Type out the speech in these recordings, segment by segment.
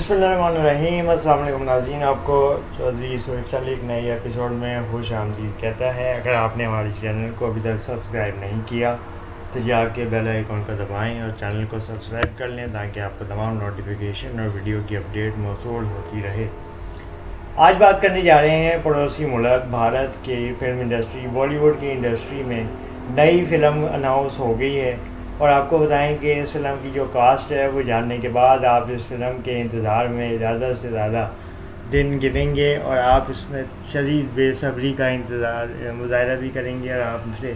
बिस्मिल्लाहिर्रहमानिर्रहीम। अस्सलाम वालेकुम नाज़रीन, आपको चौधरी सूरज अली एक नई एपिसोड में खुश आमदीद कहता है। अगर आपने हमारे चैनल को अभी तक सब्सक्राइब नहीं किया तो जाके बेल आइकन को दबाएं और चैनल को सब्सक्राइब कर लें ताकि आपको तमाम नोटिफिकेशन और वीडियो की अपडेट मौसूल होती रहे। आज बात करने जा रहे हैं पड़ोसी मुल्क भारत की फ़िल्म इंडस्ट्री, बॉलीवुड की इंडस्ट्री में नई फ़िल्म अनाउंस हो गई है और आपको बताएं कि इस फिल्म की जो कास्ट है वो जानने के बाद आप इस फिल्म के इंतज़ार में ज़्यादा से ज़्यादा दिन गिनेंगे और आप इसमें शदीद बेसब्री का मुजाहरा भी करेंगे और आपसे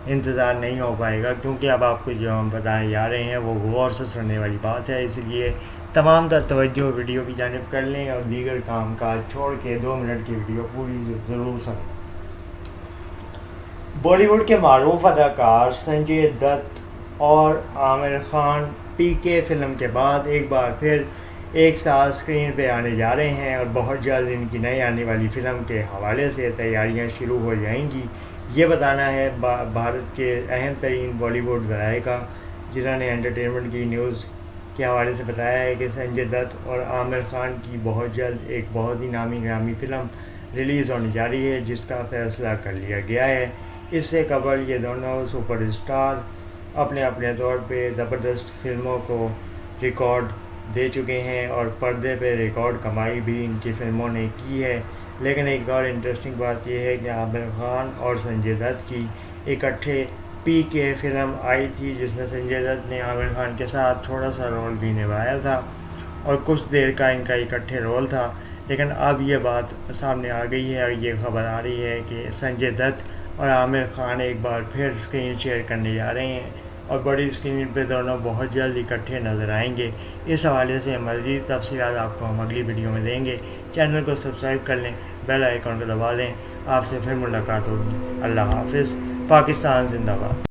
इंतज़ार नहीं हो पाएगा, क्योंकि अब आपको जो हम बताने जा रहे हैं वो गौर से सुनने वाली बात है। इसलिए तमाम तवज्जो वीडियो की जानिब कर लें और दीगर काम काज छोड़ के 2 मिनट की वीडियो पूरी ज़रूर सुनें। बॉलीवुड के मारूफ अदाकार संजय दत्त और आमिर खान पीके फिल्म के बाद एक बार फिर एक साथ स्क्रीन पे आने जा रहे हैं और बहुत जल्द इनकी नई आने वाली फ़िल्म के हवाले से तैयारियां शुरू हो जाएंगी। ये बताना है भारत के अहम तरीन बॉलीवुड ज़राए का, जिन्होंने एंटरटेनमेंट की न्यूज़ के हवाले से बताया है कि संजय दत्त और आमिर खान की बहुत जल्द एक बहुत ही नामी फ़िल्म रिलीज़ होने जा रही है, जिसका फ़ैसला कर लिया गया है। इससे कबल ये दोनों सुपरस्टार अपने अपने तौर पे ज़बरदस्त फिल्मों को रिकॉर्ड दे चुके हैं और पर्दे पे रिकॉर्ड कमाई भी इनकी फ़िल्मों ने की है। लेकिन एक और इंटरेस्टिंग बात यह है कि आमिर खान और संजय दत्त की इकट्ठे पीके फिल्म आई थी, जिसमें संजय दत्त ने आमिर खान के साथ थोड़ा सा रोल भी निभाया था और कुछ देर का इनका इकट्ठे रोल था। लेकिन अब ये बात सामने आ गई है और ये खबर आ रही है कि संजय दत्त और आमिर खान एक बार फिर स्क्रीन शेयर करने जा रहे हैं और बड़ी स्क्रीन पे दोनों बहुत जल्द इकट्ठे नज़र आएंगे। इस हवाले से मज़ीद तफसीलात आपको हम अगली वीडियो में देंगे। चैनल को सब्सक्राइब कर लें, बेल आइकन को दबा दें। आपसे फिर मुलाकात होगी। अल्लाह हाफ़िज़। पाकिस्तान जिंदाबाद।